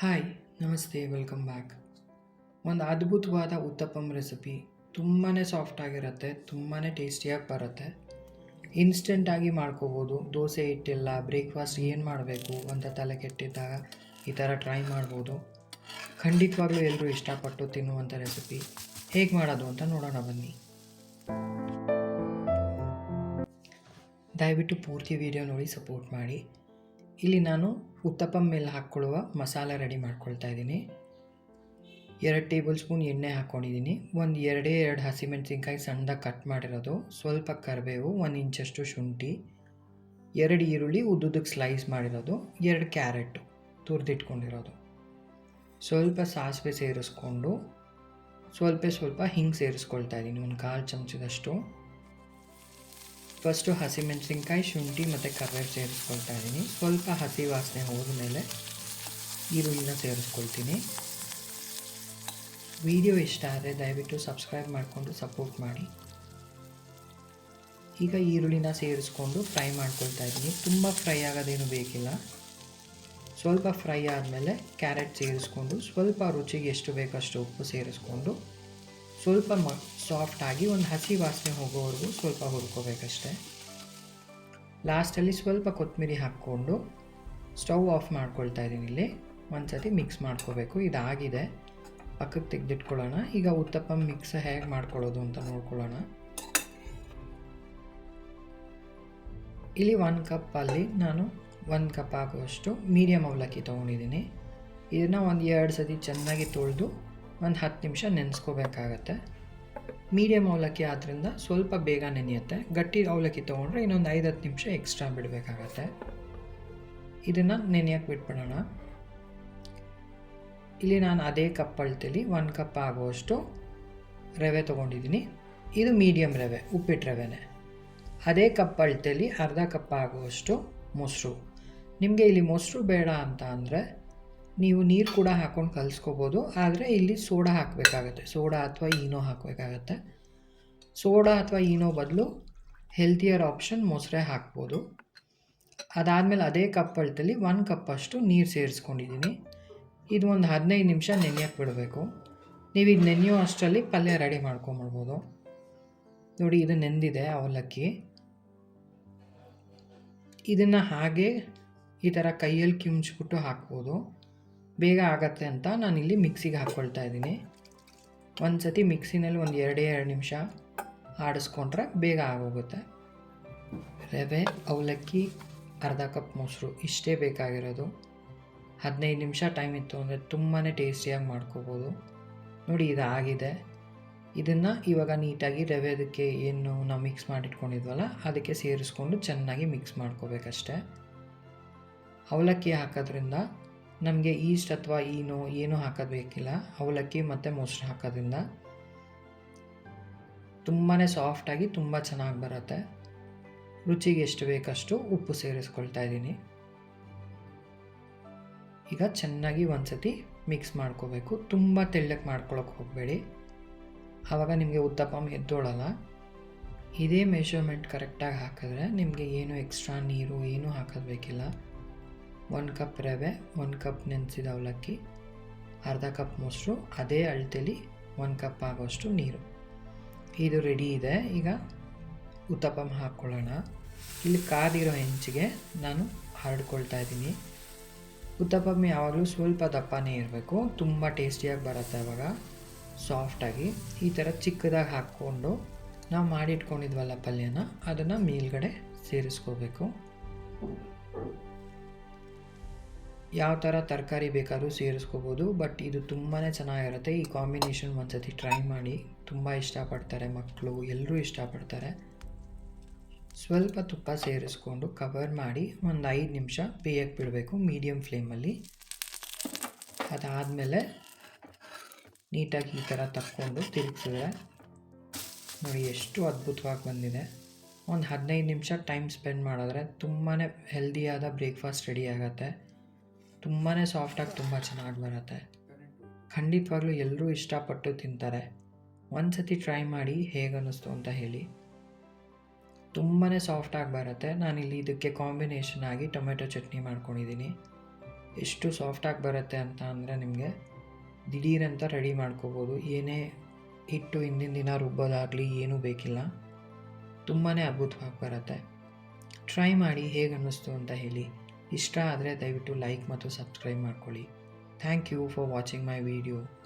Hi, ನಮಸ್ತೆ, welcome back. ಒಂದು ಅದ್ಭುತವಾದ ಉತ್ತಪ್ಪಂ ರೆಸಿಪಿ. ತುಂಬಾ ಸಾಫ್ಟ್ ಆಗಿರುತ್ತೆ, ತುಂಬಾ ಟೇಸ್ಟಿಯಾಗಿ ಬರುತ್ತೆ. ಇನ್ಸ್ಟೆಂಟಾಗಿ ಮಾಡ್ಕೋಬೋದು. ದೋಸೆ ಹಿಟ್ಟಿಲ್ಲ, ಬ್ರೇಕ್ಫಾಸ್ಟ್ ಏನು ಮಾಡಬೇಕು ಅಂತ ತಲೆ ಕೆಟ್ಟಿದ್ದಾಗ ಈ ಥರ ಟ್ರೈ ಮಾಡ್ಬೋದು. ಖಂಡಿತವಾಗ್ಲೂ ಎಲ್ಲರೂ ಇಷ್ಟಪಟ್ಟು ತಿನ್ನುವಂಥ ರೆಸಿಪಿ. ಹೇಗೆ ಮಾಡೋದು ಅಂತ ನೋಡೋಣ ಬನ್ನಿ. ದಯವಿಟ್ಟು ಪೂರ್ತಿ ವಿಡಿಯೋ ನೋಡಿ ಸಪೋರ್ಟ್ ಮಾಡಿ. ಇಲ್ಲಿ ನಾನು ಉತ್ತಪ್ಪಂ ಮೇಲೆ ಹಾಕ್ಕೊಳ್ಳುವ ಮಸಾಲೆ ರೆಡಿ ಮಾಡ್ಕೊಳ್ತಾ ಇದ್ದೀನಿ. 2 ಟೇಬಲ್ ಸ್ಪೂನ್ ಎಣ್ಣೆ ಹಾಕ್ಕೊಂಡಿದ್ದೀನಿ. ಒಂದು 2 ಹಸಿಮೆಣಸಿನ್ಕಾಯಿ ಸಣ್ಣದಾಗಿ ಕಟ್ ಮಾಡಿರೋದು, ಸ್ವಲ್ಪ ಕರಿಬೇವು, 1 ಇಂಚಷ್ಟು ಶುಂಠಿ, 2 ಈರುಳ್ಳಿ ಉದ್ದುದಕ್ಕೆ ಸ್ಲೈಸ್ ಮಾಡಿರೋದು, 2 ಕ್ಯಾರೆಟು ತುರಿದಿಟ್ಕೊಂಡಿರೋದು, ಸ್ವಲ್ಪ ಸಾಸಿವೆ ಸೇರಿಸ್ಕೊಂಡು ಸ್ವಲ್ಪ ಹಿಂಗೆ ಸೇರಿಸ್ಕೊಳ್ತಾ ಇದ್ದೀನಿ, ಒಂದು 1/4 ಚಮಚದಷ್ಟು. ಫಸ್ಟು ಹಸಿಮೆಣಸಿನ್ಕಾಯಿ, ಶುಂಠಿ ಮತ್ತು ಕರಿಬೇವು ಸೇರಿಸ್ಕೊಳ್ತಾ ಇದ್ದೀನಿ. ಸ್ವಲ್ಪ ಹಸಿ ವಾಸನೆ ಹೋದ ಮೇಲೆ ಈರುಳ್ಳಿನ ಸೇರಿಸ್ಕೊಳ್ತೀನಿ. ವಿಡಿಯೋ ಇಷ್ಟ ಆದರೆ ದಯವಿಟ್ಟು ಸಬ್ಸ್ಕ್ರೈಬ್ ಮಾಡಿಕೊಂಡು ಸಪೋರ್ಟ್ ಮಾಡಿ. ಈಗ ಈರುಳ್ಳಿನ ಸೇರಿಸ್ಕೊಂಡು ಫ್ರೈ ಮಾಡ್ಕೊಳ್ತಾ ಇದ್ದೀನಿ. ತುಂಬ ಫ್ರೈ ಆಗೋದೇನು ಬೇಕಿಲ್ಲ. ಸ್ವಲ್ಪ ಫ್ರೈ ಆದಮೇಲೆ ಕ್ಯಾರೆಟ್ ಸೇರಿಸ್ಕೊಂಡು ಸ್ವಲ್ಪ ರುಚಿಗೆ ಎಷ್ಟು ಬೇಕಷ್ಟು ಉಪ್ಪು ಸೇರಿಸ್ಕೊಂಡು ಸ್ವಲ್ಪ ಸಾಫ್ಟಾಗಿ ಒಂದು ಹಸಿ ವಾಸನೆ ಹೋಗೋವರೆಗೂ ಸ್ವಲ್ಪ ಹುರ್ಕೋಬೇಕಷ್ಟೆ. ಲಾಸ್ಟಲ್ಲಿ ಸ್ವಲ್ಪ ಕೊತ್ತಂಬರಿ ಹಾಕ್ಕೊಂಡು ಸ್ಟವ್ ಆಫ್ ಮಾಡ್ಕೊಳ್ತಾ ಇದ್ದೀನಿ. ಇಲ್ಲಿ ಒಂದು ಸತಿ ಮಿಕ್ಸ್ ಮಾಡ್ಕೋಬೇಕು. ಇದಾಗಿದೆ, ಪಕ್ಕಕ್ಕೆ ತೆಗೆದಿಟ್ಕೊಳ್ಳೋಣ. ಈಗ ಉತ್ತಪ್ಪಂ ಮಿಕ್ಸ್ ಹೇಗೆ ಮಾಡ್ಕೊಳ್ಳೋದು ಅಂತ ನೋಡ್ಕೊಳ್ಳೋಣ. ಇಲ್ಲಿ 1 ಕಪ್ಪಲ್ಲಿ ನಾನು 1 ಕಪ್ ಆಗುವಷ್ಟು ಮೀಡಿಯಮ್ ಅವಲಕ್ಕಿ ತೊಗೊಂಡಿದ್ದೀನಿ. ಇದನ್ನು ಒಂದು 2 ಸತಿ ಚೆನ್ನಾಗಿ ತೊಳೆದು ಒಂದು 10 ನಿಮಿಷ ನೆನೆಸ್ಕೋಬೇಕಾಗತ್ತೆ. ಮೀಡಿಯಮ್ ಅವಲಕ್ಕಿ ಆದ್ದರಿಂದ ಸ್ವಲ್ಪ ಬೇಗ ನೆನೆಯುತ್ತೆ. ಗಟ್ಟಿ ಅವಲಕ್ಕಿ ತೊಗೊಂಡ್ರೆ ಇನ್ನೊಂದು 5-10 ನಿಮಿಷ ಎಕ್ಸ್ಟ್ರಾ ಬಿಡಬೇಕಾಗತ್ತೆ. ಇದನ್ನು ನೆನೆಯಕ್ಕೆ ಬಿಟ್ಬಿಡೋಣ. ಇಲ್ಲಿ ನಾನು ಅದೇ ಕಪ್ ಅಳತೆಯಲ್ಲಿ 1 ಕಪ್ ಆಗುವಷ್ಟು ರವೆ ತೊಗೊಂಡಿದ್ದೀನಿ. ಇದು ಮೀಡಿಯಮ್ ರವೆ, ಉಪ್ಪಿಟ್ಟು ರವೆನೇ. ಅದೇ ಕಪ್ ಅಳತೆಯಲ್ಲಿ ಅರ್ಧ ಕಪ್ ಆಗುವಷ್ಟು ಮೊಸರು. ನಿಮಗೆ ಇಲ್ಲಿ ಮೊಸರು ಬೇಡ ಅಂತ ಅಂದರೆ ನೀವು ನೀರು ಕೂಡ ಹಾಕ್ಕೊಂಡು ಕಲಿಸ್ಕೋಬೋದು. ಆದರೆ ಇಲ್ಲಿ ಸೋಡಾ ಹಾಕಬೇಕಾಗತ್ತೆ, ಸೋಡಾ ಅಥವಾ ಈನೋ ಹಾಕಬೇಕಾಗತ್ತೆ. ಸೋಡಾ ಅಥವಾ ಈನೋ ಬದಲು ಹೆಲ್ತಿಯರ್ ಆಪ್ಷನ್ ಮೊಸರೇ ಹಾಕ್ಬೋದು. ಅದಾದಮೇಲೆ ಅದೇ ಕಪ್ ಅಳತೆಯಲ್ಲಿ 1 ಕಪ್ಪಷ್ಟು ನೀರು ಸೇರಿಸ್ಕೊಂಡಿದ್ದೀನಿ. ಇದು ಒಂದು 15 ನಿಮಿಷ ನೆನೆಯಕ್ಕೆ ಬಿಡಬೇಕು. ನೀವು ಇದು ನೆನೆಯೋ ಅಷ್ಟರಲ್ಲಿ ಪಲ್ಯ ರೆಡಿ ಮಾಡ್ಕೊಂಬಿಡ್ಬೋದು. ನೋಡಿ, ಇದು ನೆಂದಿದೆ ಅವಲಕ್ಕಿ. ಇದನ್ನು ಹಾಗೆ ಈ ಥರ ಕೈಯಲ್ಲಿ ಕಿಮ್ಚ್ಬಿಟ್ಟು ಹಾಕ್ಬೋದು, ಬೇಗ ಆಗತ್ತೆ ಅಂತ ನಾನಿಲ್ಲಿ ಮಿಕ್ಸಿಗೆ ಹಾಕ್ಕೊಳ್ತಾ ಇದ್ದೀನಿ. ಒಂದು ಸತಿ ಮಿಕ್ಸಿನಲ್ಲಿ ಒಂದು 2 ನಿಮಿಷ ಆಡಿಸ್ಕೊಂಡ್ರೆ ಬೇಗ ಆಗೋಗುತ್ತೆ. ರವೆ, ಅವಲಕ್ಕಿ, ಅರ್ಧ ಕಪ್ ಮೊಸರು, ಇಷ್ಟೇ ಬೇಕಾಗಿರೋದು. 15 ನಿಮಿಷ ಟೈಮ್ ಇತ್ತು ಅಂದರೆ ತುಂಬಾ ಟೇಸ್ಟಿಯಾಗಿ ಮಾಡ್ಕೋಬೋದು. ನೋಡಿ, ಇದಾಗಿದೆ. ಇದನ್ನು ಇವಾಗ ನೀಟಾಗಿ ರವೆ ಅದಕ್ಕೆ ಏನು ನಾವು ಮಿಕ್ಸ್ ಮಾಡಿಟ್ಕೊಂಡಿದ್ವಲ್ಲ ಅದಕ್ಕೆ ಸೇರಿಸ್ಕೊಂಡು ಚೆನ್ನಾಗಿ ಮಿಕ್ಸ್ ಮಾಡ್ಕೋಬೇಕಷ್ಟೆ. ಅವಲಕ್ಕಿ ಹಾಕೋದ್ರಿಂದ ನಮಗೆ ಈಸ್ಟ್ ಅಥವಾ ಈನೋ ಏನೂ ಹಾಕೋದು ಬೇಕಿಲ್ಲ. ಅವಲಕ್ಕಿ ಮತ್ತು ಮೊಸರು ಹಾಕೋದ್ರಿಂದ ತುಂಬಾ ಸಾಫ್ಟಾಗಿ ತುಂಬ ಚೆನ್ನಾಗಿ ಬರುತ್ತೆ. ರುಚಿಗೆ ಎಷ್ಟು ಬೇಕಷ್ಟು ಉಪ್ಪು ಸೇರಿಸ್ಕೊಳ್ತಾ ಇದ್ದೀನಿ. ಈಗ ಚೆನ್ನಾಗಿ ಒಂದು ಸತಿ ಮಿಕ್ಸ್ ಮಾಡ್ಕೋಬೇಕು. ತುಂಬ ತೆಳ್ಳಗೆ ಮಾಡ್ಕೊಳಕ್ಕೆ ಹೋಗಬೇಡಿ, ಆವಾಗ ನಿಮಗೆ ಉತ್ತಪ್ಪಂ ಎದ್ದೋಳಲ್ಲ. ಇದೇ ಮೆಷರ್ಮೆಂಟ್ ಕರೆಕ್ಟಾಗಿ ಹಾಕಿದ್ರೆ ನಿಮಗೆ ಏನು ಎಕ್ಸ್ಟ್ರಾ ನೀರು ಏನೂ ಹಾಕೋದು ಬೇಕಿಲ್ಲ. 1 ಕಪ್ ರವೆ, 1 ಕಪ್ ನೆನೆಸಿದ ಅವಲಕ್ಕಿ, ಅರ್ಧ ಕಪ್ ಮೊಸರು, ಅದೇ ಅಳತೆಯಲ್ಲಿ 1 ಕಪ್ ಆಗೋಷ್ಟು ನೀರು. ಇದು ರೆಡಿ ಇದೆ. ಈಗ ಉತ್ತಪ್ಪಂ ಹಾಕ್ಕೊಳ್ಳೋಣ. ಇಲ್ಲಿ ಕಾದಿರೋ ಹೆಂಚಿಗೆ ನಾನು ಹರಡ್ಕೊಳ್ತಾ ಇದ್ದೀನಿ. ಉತ್ತಪ್ಪಂ ಯಾವಾಗಲೂ ಸ್ವಲ್ಪ ದಪ್ಪನೇ ಇರಬೇಕು, ತುಂಬ ಟೇಸ್ಟಿಯಾಗಿ ಬರುತ್ತೆ ಆವಾಗ, ಸಾಫ್ಟಾಗಿ. ಈ ಥರ ಚಿಕ್ಕದಾಗಿ ಹಾಕ್ಕೊಂಡು ನಾವು ಮಾಡಿಟ್ಕೊಂಡಿದ್ವಲ್ಲ ಪಲ್ಯನ, ಅದನ್ನು ಮೇಲ್ಗಡೆ ಸೇರಿಸ್ಕೋಬೇಕು. ಯಾವ ಥರ ತರಕಾರಿ ಬೇಕಾದರೂ ಸೇರಿಸ್ಕೋಬೋದು, ಬಟ್ ಇದು ತುಂಬಾ ಚೆನ್ನಾಗಿರುತ್ತೆ. ಈ ಕಾಂಬಿನೇಷನ್ ಒಂದು ಸತಿ ಟ್ರೈ ಮಾಡಿ, ತುಂಬ ಇಷ್ಟಪಡ್ತಾರೆ ಮಕ್ಕಳು, ಎಲ್ಲರೂ ಇಷ್ಟಪಡ್ತಾರೆ. ಸ್ವಲ್ಪ ತುಪ್ಪ ಸೇರಿಸ್ಕೊಂಡು ಕವರ್ ಮಾಡಿ ಒಂದು 5 ನಿಮಿಷ ಬೇಯಕ್ಕೆ ಬಿಡಬೇಕು ಮೀಡಿಯಮ್ ಫ್ಲೇಮಲ್ಲಿ. ಅದಾದಮೇಲೆ ನೀಟಾಗಿ ಈ ಥರ ತಕ್ಕೊಂಡು ತಿರುಗಿಸಿದ್ರೆ ನೋಡಿ ಎಷ್ಟು ಅದ್ಭುತವಾಗಿ ಬಂದಿದೆ. ಒಂದು 15 ನಿಮಿಷ ಟೈಮ್ ಸ್ಪೆಂಡ್ ಮಾಡಿದ್ರೆ ತುಂಬಾ ಹೆಲ್ದಿಯಾದ ಬ್ರೇಕ್ಫಾಸ್ಟ್ ರೆಡಿ ಆಗುತ್ತೆ. ತುಂಬಾ ಸಾಫ್ಟಾಗಿ ತುಂಬ ಚೆನ್ನಾಗಿ ಬರುತ್ತೆ. ಖಂಡಿತವಾಗ್ಲೂ ಎಲ್ಲರೂ ಇಷ್ಟಪಟ್ಟು ತಿಂತಾರೆ. ಒಂದು ಸತಿ ಟ್ರೈ ಮಾಡಿ ಹೇಗೆ ಅನ್ನಿಸ್ತು ಅಂತ ಹೇಳಿ. ತುಂಬಾ ಸಾಫ್ಟಾಗಿ ಬರುತ್ತೆ. ನಾನಿಲ್ಲಿ ಇದಕ್ಕೆ ಕಾಂಬಿನೇಷನ್ ಆಗಿ ಟೊಮೆಟೊ ಚಟ್ನಿ ಮಾಡ್ಕೊಂಡಿದ್ದೀನಿ. ಎಷ್ಟು ಸಾಫ್ಟಾಗಿ ಬರುತ್ತೆ ಅಂತ ಅಂದರೆ ನಿಮಗೆ ದಿಢೀರಂತ ರೆಡಿ ಮಾಡ್ಕೋಬೋದು. ಏನೇ ಹಿಟ್ಟು ಹಿಂದಿನ ದಿನ ರುಬ್ಬೋದಾಗಲಿ ಏನೂ ಬೇಕಿಲ್ಲ. ತುಂಬಾ ಅದ್ಭುತವಾಗಿ ಬರುತ್ತೆ. ಟ್ರೈ ಮಾಡಿ ಹೇಗೆ ಅನ್ನಿಸ್ತು ಅಂತ ಹೇಳಿ. ಇಷ್ಟ ಆದರೆ ದಯವಿಟ್ಟು ಲೈಕ್ ಮತ್ತು ಸಬ್ಸ್ಕ್ರೈಬ್ ಮಾಡ್ಕೊಳ್ಳಿ. Thank you for watching my video.